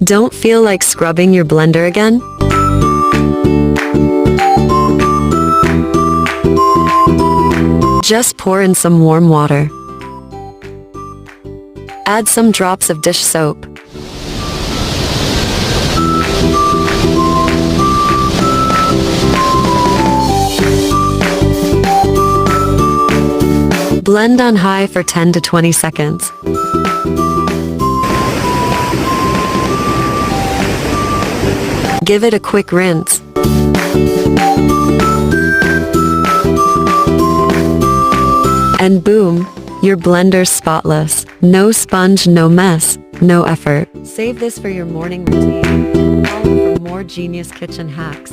Don't feel like scrubbing your blender again? Just pour in some warm water. Add some drops of dish soap. Blend on high for 10 to 20 seconds. Give it a quick rinse. And boom, your blender's spotless. No sponge, no mess, no effort. Save this for your morning routine. Follow for more genius kitchen hacks.